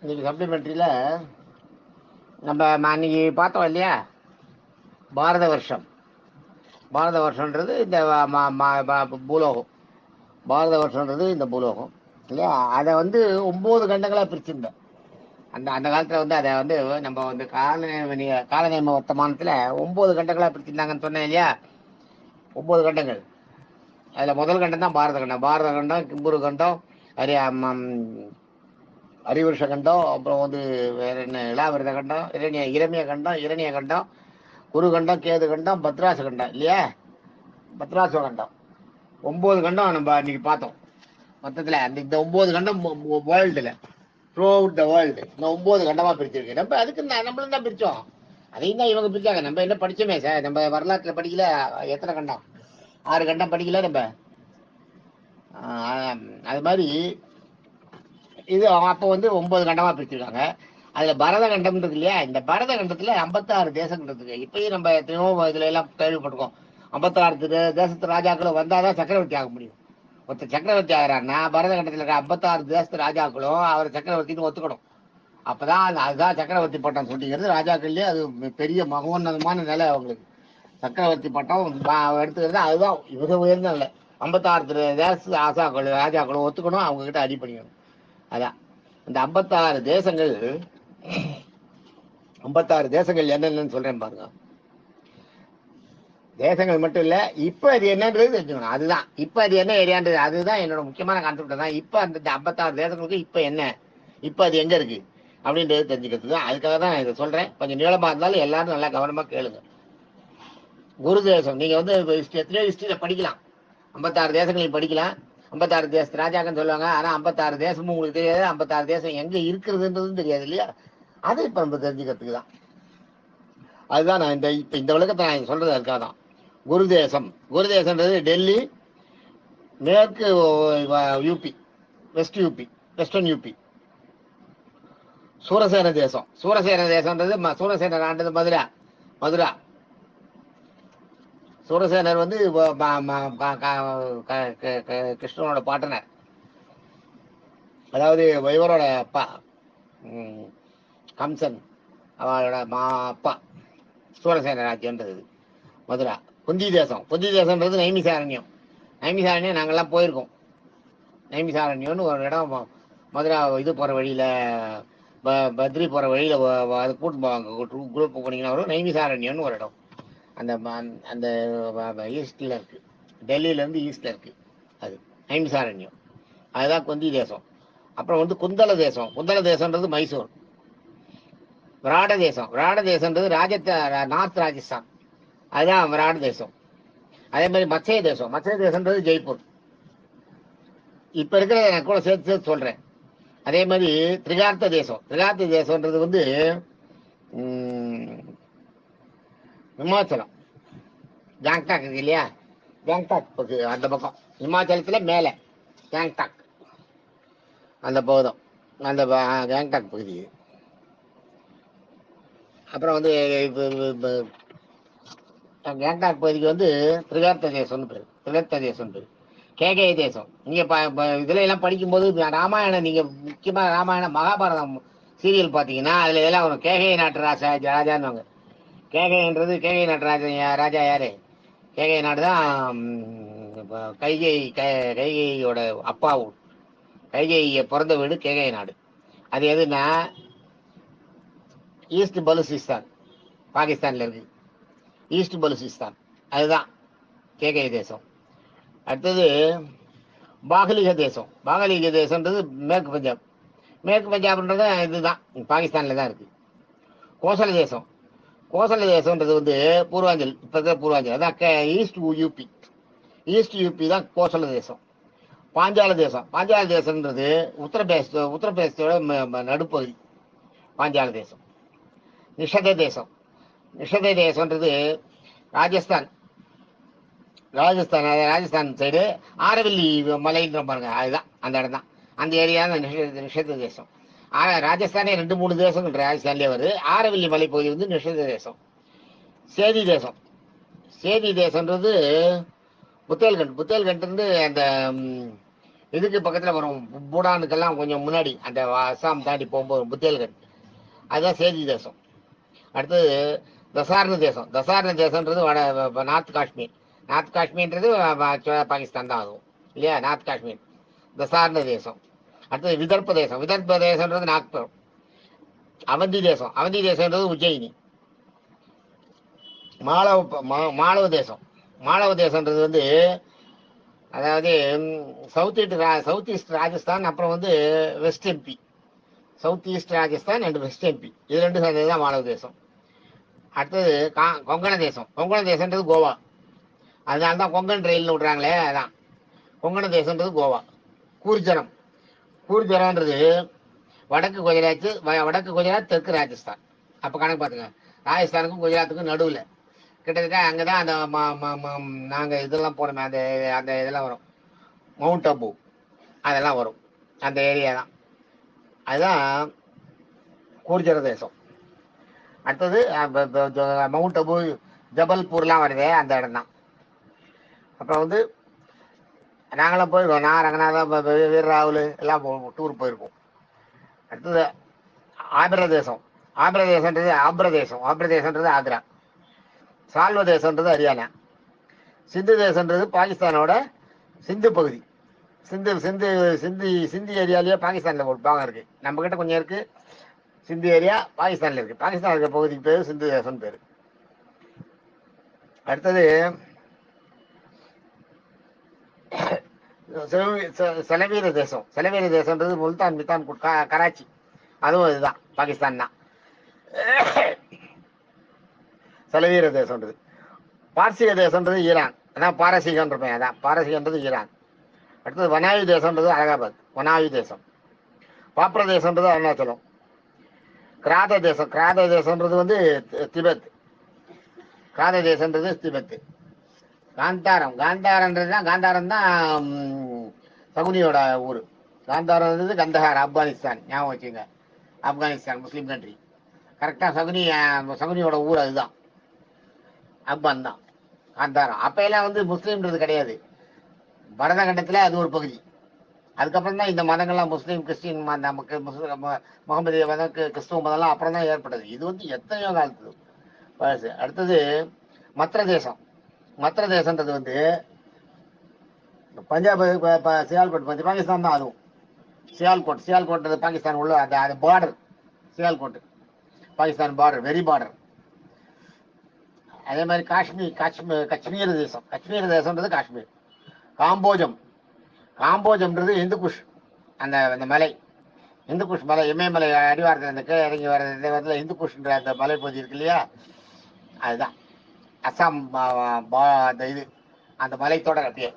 இன்னைக்கு சப்ளிமெண்ட்ரியில் நம்ம அன்னைக்கு பார்த்தோம் இல்லையா, பாரத வருஷம். பாரத வருஷன்றது இந்த பூலோகம். பாரத வருஷன்றது இந்த பூலோகம் இல்லையா. அதை வந்து 9 கண்டங்களாக பிரிச்சிருந்தேன். அந்த காலத்தில் வந்து அதை வந்து நம்ம வந்து காலநேம வர்த்தமானத்தில் 9 கண்டங்களாக பிரிச்சிருந்தாங்கன்னு சொன்னேன் இல்லையா. 9 கண்டங்கள். அதில் முதல் கண்டம் தான் பாரத கண்டம். பாரத கண்டம், கிம்புரு கண்டம், அரிவருஷ கண்டம், அப்புறம் வந்து வேற என்ன, இளாவிரத கண்டம், இரமிய கண்டம், இரணிய கண்டம், குரு கண்டம், கேது கண்டம், பத்ராச கண்டம் இல்லையா. பத்ராச கண்டம் 9 கண்டம் நம்ம இன்னைக்கு பார்த்தோம். மொத்தத்தில் இந்த 9 கண்டம் வேர்ல்டுல த்ரூ அவுட் த வேர்ல்டு இந்த 9 கண்டமா பிரிச்சிருக்கு. நம்ம அதுக்கு நம்மளும் தான் பிரிச்சோம். அதையும் தான் இவங்க பிரிச்சாங்க. நம்ம என்ன படிச்சோமே சார், நம்ம வரலாற்றுல படிக்கல. எத்தனை கண்டம்? 6 கண்டம் படிக்கல நம்ம. அது மாதிரி இது அப்போ வந்து 9 கண்டமா பிரிச்சிருக்காங்க. அதுல பரத கண்டம்ன்றது இல்லையா. இந்த பரத கண்டத்துல 56 தேசம்ன்றதுக்கு இப்பயும் நம்ம எத்தனையோ இதுல எல்லாம் கேள்விப்பட்டிருக்கோம். 56 தேசத்து ராஜாக்களும் வந்தாதான் சக்கரவர்த்தி ஆக முடியும். ஒருத்தர் சக்கரவர்த்தி ஆகிறாருன்னா பரத கண்டத்துல இருக்க 56 தேசத்து ராஜாக்களும் அவர் சக்கரவர்த்தின்னு ஒத்துக்கணும். அப்பதான் அதுதான் சக்கரவர்த்தி பட்டம் சொல்லிக்கிறது. ராஜாக்கள்லயே அது பெரிய மகோன்னதமான நிலை அவங்களுக்கு. சக்கரவர்த்தி பட்டம் எடுத்துக்கிறது அதுதான் இவங்க உயர்ந்த நிலை. 56 தேச ராஜாக்களும் ஒத்துக்கணும், அவங்க கிட்ட அடி பண்ணிக்கணும். அதான் இந்த 56 தேசங்கள். 56 தேசங்கள் என்னென்னு சொல்றேன் பாருங்க. தேசங்கள் மட்டும் இல்ல, இப்ப அது என்னன்றது தெரிஞ்சுக்கணும். அதுதான் இப்ப அது என்ன ஏரியான்றது, அதுதான் என்னோட முக்கியமான கான்செப்ட் தான். இப்ப அந்த 56 தேசங்களுக்கு இப்ப என்ன, இப்ப அது எங்க இருக்கு அப்படின்றது தெரிஞ்சுக்கிறது தான். அதுக்காக தான் நான் இதை சொல்றேன். கொஞ்சம் நீளமா இருந்தாலும் எல்லாரும் நல்லா கவனமா கேளுங்க. குரு தேசம் நீங்க வந்து எத்தனையோ ஹிஸ்டரியில படிக்கலாம். 56 தேசங்களையும் படிக்கலாம். 56 தேசத்து ராஜாக்கன்னு சொல்லுவாங்க. ஆனா 56 தேசமும் உங்களுக்கு தெரியாது. 56 தேசம் எங்க இருக்கிறதுன்றதும் தெரியாது இல்லையா. அது இப்ப நம்ம தெரிஞ்சுக்கிறதுக்கு தான். அதுதான் நான் இந்த விளக்கத்தை நான் சொல்றது அதுக்காக தான். குரு தேசம். குரு தேசம்ன்றது டெல்லி, மேற்கு UP, west UP, western UP. Shurasena தேசம். சூரசேன தேசம்ன்றது சூரசேனர் ஆண்டது மதுரா. சூரசேனர் வந்து கிருஷ்ணனோட பாட்டனர், அதாவது இவரோட அப்பா கம்சன் அவளோட அப்பா. சூரசேன ராஜ்யன்றது மதுரா. குந்தி தேசம். குந்தி தேசம்ன்றது நைமிசாரண்யம். நைமிசாரண்யம் நாங்கள்லாம் போயிருக்கோம். நைமிசாரண்யம்னு ஒரு இடம் மதுரா இது போகிற வழியில், பத்ரி போகிற வழியில் அது கூட்டு போவாங்க. குரூப் போனீங்கன்னா வரும். நைமிசாரண்யம்னு ஒரு இடம் அந்த அந்த ஈஸ்டில் இருக்குது. டெல்லியிலேருந்து ஈஸ்டில் இருக்குது. அது நைமிசாரண்யம். அதுதான் குந்தி தேசம். அப்புறம் வந்து குந்தல தேசம். குந்தல தேசம்ன்றது மைசூர். விராட தேசம். விராட தேசம்ன்றது நார்த் ராஜஸ்தான். அதுதான் விராட தேசம். அதே மாதிரி மத்ய தேசம். மத்ய தேசம்ன்றது ஜெய்ப்பூர். இப்ப இருக்கிறத நான் கூட சேர்த்து சொல்றேன். அதே மாதிரி திரிகார்த்த தேசம். திரிகார்த்த தேசம்ன்றது வந்து இமாச்சலம். கேங்டாக் இருக்கு இல்லையா, கேங்டாக் அந்த பக்கம். இமாச்சலத்துல மேல கேங்டாக் அந்த பகுதம், அந்த கேங்டாக் பகுதி. அப்புறம் வந்து கேங்டாக் பகுதிக்கு வந்து திரிகார்த்த தேசம்னு பேரு. திரிகார்த்த தேசம் பேரு. கேகே தேசம். நீங்க இதுல எல்லாம் படிக்கும்போது ராமாயணம், நீங்க முக்கியமா ராமாயணம் மகாபாரதம் சீரியல் பாத்தீங்கன்னா அதுல எல்லாம் வரும் கேகே நாட்டு ராஜான்னு. கேகைன்றது கேகை நாட்டு ராஜா யாரு? கேகை நாடு தான் கைகையோட அப்பாவும். கைகைய பிறந்த வீடு கேகை நாடு. அது எதுன்னா ஈஸ்ட் பலுசிஸ்தான், பாகிஸ்தான்ல இருக்கு. ஈஸ்ட் பலுசிஸ்தான் அதுதான் கேகை தேசம். அடுத்தது பாகலிக தேசம். பாகலிக தேசம்ன்றது மேற்கு பஞ்சாப். மேற்கு பஞ்சாப்ன்றது இதுதான் பாகிஸ்தான்ல தான் இருக்கு. கோசல தேசம். கோசல தேசம்ன்றது வந்து பூர்வாஞ்சல். இப்ப பூர்வாஞ்சல் அதான் ஈஸ்ட் யூபி. ஈஸ்ட் யூபி தான் கோசல தேசம். பாஞ்சால தேசம். பாஞ்சால தேசம்ன்றது உத்தரப்பிரதேசத்தோட நடுப்பகுதி பாஞ்சால தேசம். நிஷத தேசம். நிஷத தேசம்ன்றது ராஜஸ்தான். ராஜஸ்தான் சைடு ஆரவல்லி மலைன்ற பாருங்க, அதுதான் அந்த இடம் தான். அந்த ஏரியா தான் நிஷத தேசம். ராஜஸ்தானே 2-3 தேசம் ராஜஸ்தான்லேயே வருது. ஆரவல்லி மலைப்பகுதி வந்து நிஷத தேசம். சேதி தேசம். சேதி தேசம்ன்றது புத்தேல்கண்ட். புத்தேல்கண்ட் இருந்து அந்த இதுக்கு பக்கத்துல வரும் பூடானுக்கெல்லாம் கொஞ்சம் முன்னாடி அந்த அஸ்ஸாம் தாண்டி போகும்போது புத்தேல்கட், அதுதான் சேதி தேசம். அடுத்தது தசார்ண தேசம். தசார்ண தேசம்ன்றது நார்த் காஷ்மீர். நார்த் காஷ்மீர்ன்றது பாகிஸ்தான் தான் ஆகும் இல்லையா, நார்த் காஷ்மீர் தசார்ண தேசம். அடுத்தது விதர்ப்ப தேசம். விதர்ப்ப தேசம்ன்றது நாக்பூர். அவந்தி தேசம். அவந்தி தேசம்ன்றது உஜ்ஜயினி. மாளவ தேசம். மாளவ தேசம்ன்றது வந்து அதாவது சவுத் ஈஸ்ட் ராஜஸ்தான், அப்புறம் வந்து west MP. South east Rajasthan and west MP, இது ரெண்டு சேர்ந்தது தான் மாளவ தேசம். அடுத்தது கொங்கண தேசம். கொங்கண தேசம்ன்றது கோவா. அதனால தான் கொங்கன் ரயில்னு விட்றாங்களே, அதான் கொங்கண தேசம்ன்றது கோவா. கூர்ஜரம். கூர்ஜரம்ன்றது வடக்கு குஜராத் தெற்கு ராஜஸ்தான். அப்போ கணக்கு பார்த்துங்க, ராஜஸ்தானுக்கும் குஜராத்துக்கும் நடுவில் கிட்டத்தட்ட அங்கே தான் அந்த நாங்கள் இதெல்லாம் போனோமே, அந்த அந்த இதெல்லாம் வரும், மவுண்ட் அபு அதெல்லாம் வரும், அந்த ஏரியா தான், அதுதான் கூர்ஜர தேசம். அடுத்தது மவுண்ட் அபு, ஜபல்பூர்லாம் வருது, அந்த இடம் தான். அப்புறம் வந்து நாங்களாம் போயிருக்கோம், நான் ரங்கநாதன் வீர் ராகுல் எல்லாம் டூர் போயிருக்கோம். அடுத்தது ஆந்திரதேசம். ஆந்திரதேசன்றது ஆக்ரா. சால்வ தேசம்ன்றது ஹரியானா. சிந்து தேசம்ன்றது பாகிஸ்தானோட சிந்து பகுதி. சிந்தி ஏரியாலேயே பாகிஸ்தானில் ஒரு பாகம் இருக்கு, நம்ம கிட்ட கொஞ்சம் இருக்கு. சிந்து ஏரியா பாகிஸ்தானில் இருக்கு. பாகிஸ்தான் இருக்கிற பகுதிக்கு பேர் சிந்து தேசம் பேரு. அடுத்தது செலவீர தேசம். செலவீர தேசம்ன்றது முல்தான், மித்தான், கராச்சி, அதுவும் இதுதான் பாகிஸ்தான் தான். செலவீர தேசம்ன்றது. பார்சிக தேசம்ன்றது ஈரான், அதான் பாரசீகன்றப்பேன், அதான் பாரசீகன்றது ஈரான். அடுத்தது வனாயு தேசம்ன்றது அலகாபாத், வனாயு தேசம். பாப்ர தேசம்ன்றது அருணாச்சலம். கிராத தேசம்ன்றது வந்து திபெத். கிராத தேசம்ன்றது திபெத். காந்தாரம் தான் சகுனியோட ஊர். காந்தாரம்ன்றது கந்தஹார், ஆப்கானிஸ்தான், ஞாபகம் வச்சுங்க. ஆப்கானிஸ்தான் முஸ்லீம் கண்ட்ரி. கரெக்டாக சகுனியோட ஊர் அதுதான், ஆப்கான் தான் காந்தாரம். அப்ப எல்லாம் வந்து முஸ்லீம்ன்றது கிடையாது, பரதகண்டத்தில் அது ஒரு பகுதி. அதுக்கப்புறம் தான் இந்த மதங்கள்லாம் முஸ்லீம், கிறிஸ்டின், நமக்கு முகமதிய மதம், கிறிஸ்துவ மதம்லாம் அப்புறம் தான் ஏற்பட்டது. இது வந்து எத்தனையோ காலத்து பழசு. அடுத்தது மத்திர தேசம். மத்திர தேசம்ன்றது வந்து பஞ்சாப், சியால்கோட் பாகிஸ்தான் தான். அதுவும் சியால்கோட் பாகிஸ்தான் உள்ள அந்த border. Sialkot Pakistan border, very border. அதே மாதிரி காஷ்மீர் தேசம். காஷ்மீர் தேசம்ன்றது காஷ்மீர். காம்போஜம்ன்றது இந்துக்குஷ், அந்த மலை, இந்துக்குஷ் மலை, இமயமலை அடிவாரத்தில் அந்த கீழே இறங்கி வர்றது இந்துக்குஷ்ன்ற அந்த மலைப்பகுதி இருக்கு இல்லையா, அதுதான் அஸ்ஸாம். அந்த இது அந்த மலைத்தொடர் அப்படியே,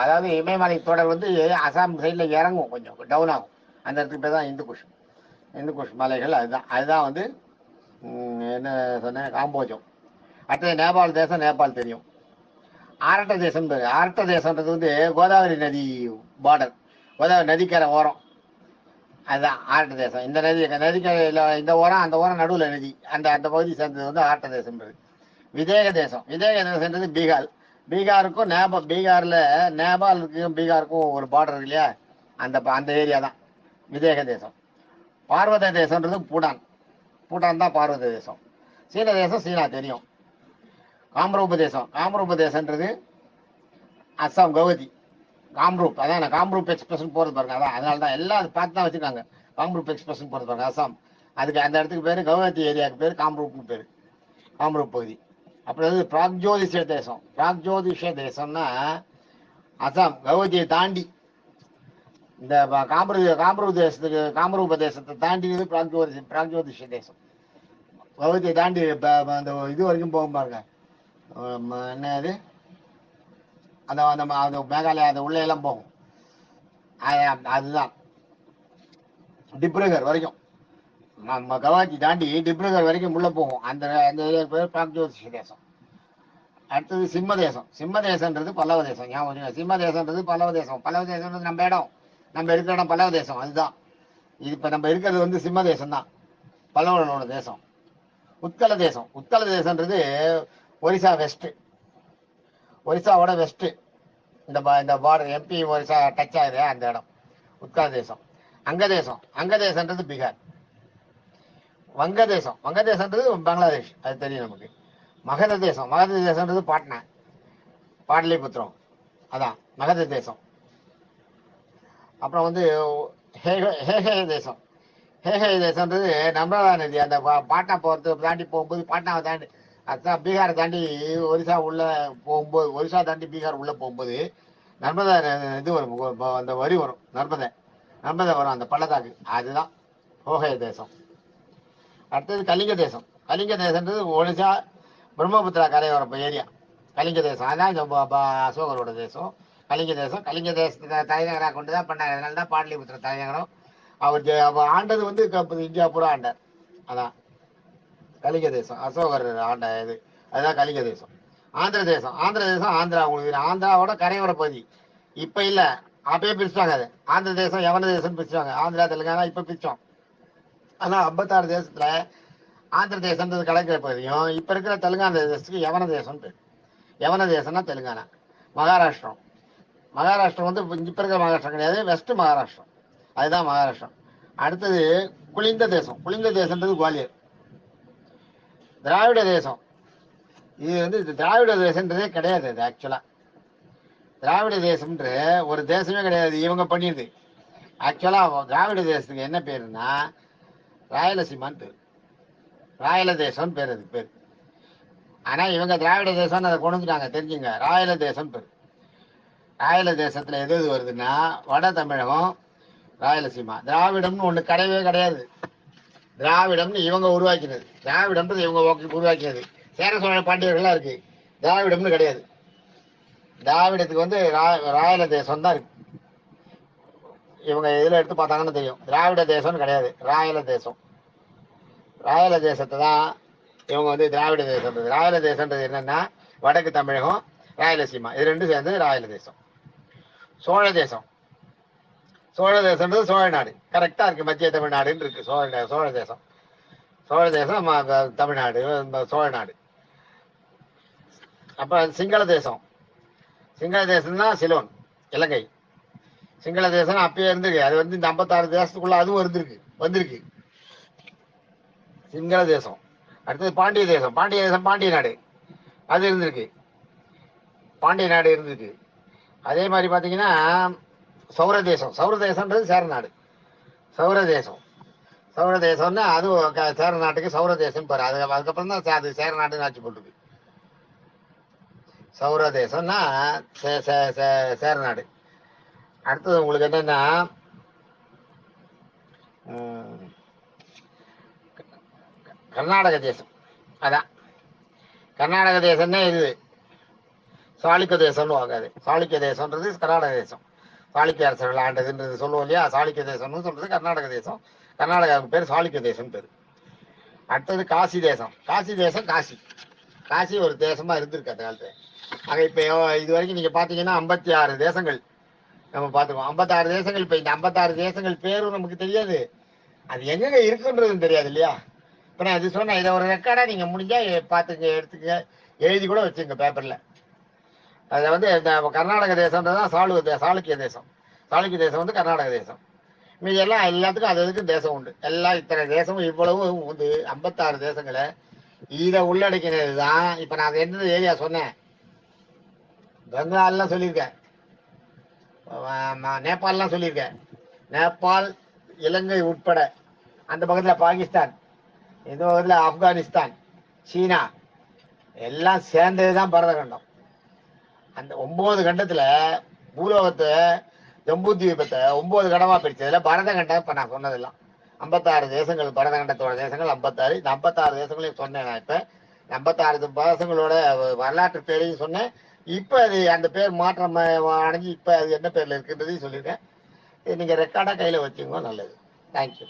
அதாவது இமயமலை தொடர் வந்து அஸ்ஸாம் சைடில் இறங்கும், கொஞ்சம் டவுன் ஆகும். அந்த இடத்துக்கு பேர் தான் இந்துக்குஷ் மலைகள். அதுதான் வந்து என்ன சொன்னேன், காம்போஜம். அடுத்தது நேபாள் தேசம். நேபாள் தெரியும். ஆரட்ட தேசம். ஆரட்ட தேசம்ன்றது வந்து கோதாவரி நதி பார்டர், கோதாவரி நதிக்கரை ஓரம், அதுதான் ஆரட்ட தேசம். இந்த நதிக்கரையில் இந்த ஓரம், அந்த ஓரம் நடுவில் நதி, அந்த பகுதி சேர்ந்தது வந்து ஆரட்ட தேசம்ன்றது. விதேக தேசம்ன்றது பீகாருக்கும் பீகாரில் நேபாளுக்கும் பீகாருக்கும் ஒரு பார்டர் இல்லையா, அந்த ஏரியா தான் விதேக தேசம். பார்வத தேசம்ன்றது பூட்டான் தான் பார்வத தேசம். சீன தேசம், சீனா தெரியும். காம்ரூப் தேசம்ன்றது அஸ்ஸாம், கவுஹாத்தி. அதான் காம்ரூப் எக்ஸ்பிரஸ் போறது பாருங்க, அதான் அதனால தான் எல்லாம் அது பார்த்து தான் வச்சுருக்காங்க. காம்ரூப் எக்ஸ்பிரஸ் போறது பாருங்க, அஸ்ஸாம். அதுக்கு அந்த இடத்துக்கு பேர் கவுஹாத்தி ஏரியாவுக்கு பேர் காம்ரூப்னு பேர், காம்ரூப் பகுதி. அப்புறம் வந்து பிராக்ஜோதிஷ தேசம்னா அஸ்ஸாம், கவுஹாத்தியை தாண்டி இந்த காம்ரூப தேசத்தை தாண்டினது பிராக்ஜோதிஷ தேசம். கவுஹாத்தியை தாண்டி அந்த இது வரைக்கும் போகும் பாருங்க, என்னது அந்த மேகாலயா, அந்த உள்ள எல்லாம் போகும், அதுதான் டிப்ருகர் வரைக்கும். கவுஹாத்தி தாண்டி டிப்ருகர் வரைக்கும் உள்ள போகும், அந்த ஏரியா பேர் பிராக்ஜோதிஷ தேசம். அடுத்தது சிம்ம தேசம்ன்றது பல்லவ தேசம். ஞாபகம், சிம்ம தேசம்ன்றது பல்லவ தேசம்ன்றது நம்ம இடம், நம்ம இருக்கிற இடம் பல்லவ தேசம். அதுதான் இது. இப்ப நம்ம இருக்கிறது வந்து சிம்ம தேசம் தான், பல்லவனோட தேசம். உத்கல தேசம்ன்றது ஒரிசாவோட வெஸ்ட், இந்த பார்டர் எம்பி ஒரிசா டச் ஆகுது அந்த இடம் உத்கார் தேசம். அங்கதேசம்ன்றது பீகார். வங்கதேசம்ன்றது பங்களாதேஷ், அது தெரியும் நமக்கு. மகத தேசம்ன்றது பாட்னா, பாடலிபுத்திரம், அதான் மகத தேசம். அப்புறம் வந்து ஹேஹே தேசம்ன்றது நர்மதா நதி, அந்த பாட்னா போகிறது தாண்டி போகும்போது, பாட்னாவை தாண்டி அதுதான் பீகாரை தாண்டி ஒரிசா உள்ள போகும்போது, ஒரிசா தாண்டி பீகார் உள்ள போகும்போது நர்மதா இது வரும், அந்த வரி வரும், நர்மதா வரும், அந்த பள்ளத்தாக்கு, அதுதான் ஹோஹே தேசம். அடுத்தது கலிங்க தேசம்ன்றது ஒரிசா பிரம்மபுத்திரா கரையோர ஏரியா கலிங்க தேசம். அதான் அசோகரோட தேசம் கலிங்க தேசத்தை தலைநகராக கொண்டு தான் பண்ணார். அதனால தான் பாடலிபுத்திர தலைநகரம். அவர் ஆண்டது வந்து இந்தியா பூரா ஆண்டார். அதான் கலிங்க தேசம், அசோகர் ஆண்ட இது, அதுதான் கலிங்க தேசம். ஆந்திர தேசம் ஆந்திரா உங்களுக்கு ஆந்திராவோட கரையோர பகுதி. இப்ப இல்ல, அப்பயே பிரிச்சுட்டாங்க. அது ஆந்திர தேசம் யவன தேசம் பிரிச்சுட்டாங்க. ஆந்திரா தெலுங்கானா இப்ப பிரிச்சோம். ஆனா 56 தேசத்துல ஆந்திர தேசம்ன்றது கடற்கரை பகுதியும், இப்ப இருக்கிற தெலுங்கானா தேசத்துக்கு யவன தேசம் பேர். யவன தேசம்னா தெலுங்கானா. மகாராஷ்டிரம் வந்து இப்ப இருக்கிற மகாராஷ்டிரம் கிடையாது, வெஸ்ட் மகாராஷ்டிரம், அதுதான் மகாராஷ்டிரம். அடுத்தது குளிந்த தேசம்ன்றது குவாலியர். திராவிட தேசம், இது வந்து திராவிட தேசம்ன்றதே கிடையாது. அது ஆக்சுவலா திராவிட தேசம்ன்ற ஒரு தேசமே கிடையாது, இவங்க பண்ணிடுது. ஆக்சுவலா திராவிட தேசத்துக்கு என்ன பேருன்னா ராயலசீமான்னு பேர், ராயல தேசம் பேர், அதுக்கு பேர். ஆனா இவங்க திராவிட தேசம்னு அதை கொண்டு வந்துட்டாங்க, தெரிஞ்சுங்க. ராயல தேசம் பேர். ராயல தேசத்துல எது வருதுன்னா வட தமிழகம், ராயலசீமா. திராவிடம்னு ஒண்ணு கிடையவே கிடையாது. திராவிடம்னு இவங்க உருவாக்கினது, திராவிடம்ன்றது இவங்க உருவாக்கினது. சேர சோழ பாண்டியர்கள்லாம் இருக்கு, திராவிடம்னு கிடையாது. திராவிடத்துக்கு வந்து ராயல தேசம் தான் இருக்கு. இவங்க இதுல எடுத்து பார்த்தாங்கன்னு தெரியும், திராவிட தேசம்னு கிடையாது, ராயல தேசம். ராயல தேசத்தை தான் இவங்க வந்து திராவிட தேசம். ராயல தேசம்ன்றது என்னன்னா வடக்கு தமிழகம், ராயலசீமா, இது ரெண்டும் சேர்ந்து ராயல தேசம். சோழ தேசம்ன்றது சோழ நாடு, கரெக்டா இருக்கு, மத்திய தமிழ்நாடுன்னு இருக்கு. சோழ தேசம் தமிழ்நாடு, சோழ நாடு. அப்ப சிங்கள தேசம் தான் சிலோன், இலங்கை. சிங்கள தேசம் அப்பயே இருந்திருக்கு, அது வந்து இந்த 56 தேசத்துக்குள்ள அதுவும் வந்திருக்கு சிங்கள தேசம். அடுத்தது பாண்டிய தேசம், பாண்டிய நாடு, அது இருந்திருக்கு, பாண்டிய நாடு இருந்திருக்கு. அதே மாதிரி பாத்தீங்கன்னா சௌர தேசம்ன்றது சேர நாடு. சௌர தேசம்னா அது சேர நாட்டுக்கு சௌர தேசம் பாரு. அதுக்கப்புறம் தான் அது சேர நாட்டுன்னு ஆட்சி போட்டுருக்கு. சௌர தேசம்னா சேர நாடு. அடுத்தது உங்களுக்கு என்னன்னா கர்நாடக தேசம். அதான் கர்நாடக தேசம்னா இது சாளுக்கிய தேசம்னு வாங்காது. சாளுக்கிய தேசம்ன்றது கர்நாடக தேசம், சாளுக்கிய அரசர்கள் ஆண்டதுன்றது சொல்லுவோம் இல்லையா. சாளுக்கிய தேசம்னு சொல்றது கர்நாடக தேசம், கர்நாடகாவுக்கு பேர் சாளுக்கிய தேசம் பேர். அடுத்தது காசி தேசம். காசி ஒரு தேசமா இருந்திருக்கு அந்த காலத்துல. ஆக இப்ப இது வரைக்கும் நீங்க பாத்தீங்கன்னா 56 தேசங்கள் நம்ம பாத்துக்கோம். 56 தேசங்கள். இப்ப இந்த 56 தேசங்கள் பேரும் நமக்கு தெரியாது, அது எங்க இருக்குன்றதும் தெரியாது இல்லையா. இப்ப நான் இது சொன்னேன், இதை ஒரு ரெக்கார்டா நீங்க முடிஞ்சா பாத்துக்க, எடுத்துக்க, எழுதி கூட வச்சுங்க பேப்பர்ல. அதை வந்து இந்த கர்நாடக தேசம்ன்றதான் சாளுக்கிய தேசம். சாளுக்கிய தேசம் வந்து கர்நாடக தேசம். மீது எல்லாத்துக்கும் அதுக்கு தேசம் உண்டு. எல்லாம் இத்தனை தேசமும் இவ்வளவும் வந்து 56 தேசங்களை இதை உள்ளடக்கினது தான். இப்ப நான் எந்த ஏரியா சொன்னேன், பெங்கால்லாம் சொல்லியிருக்கேன், நேபாளம் சொல்லியிருக்கேன். நேபாள், இலங்கை உட்பட, அந்த பக்கத்துல பாகிஸ்தான், இந்த பக்கத்துல ஆப்கானிஸ்தான், சீனா, எல்லாம் சேர்ந்ததுதான் பரதகண்டம். அந்த 9 கண்டத்துல பூலோகத்தை, ஜம்பு தீபத்தை 9 கடமா பிரிச்சதுல பரதகண்டம் இப்ப நான் சொன்னதெல்லாம் 56 தேசங்கள். பரதகண்டத்தோட தேசங்கள் 56. இந்த 56 தேசங்களையும் சொன்னேன். நான் இப்ப 56 தேசங்களோட வரலாற்று பேரையும் சொன்னேன். இப்ப அது அந்த பேர் மாற்றம் அடைஞ்சு இப்ப அது என்ன பேர்ல இருக்குன்றதையும் சொல்லியிருக்கேன். நீங்க ரெக்கார்டா கையில வச்சுக்கோ, நல்லது. தேங்க்யூ.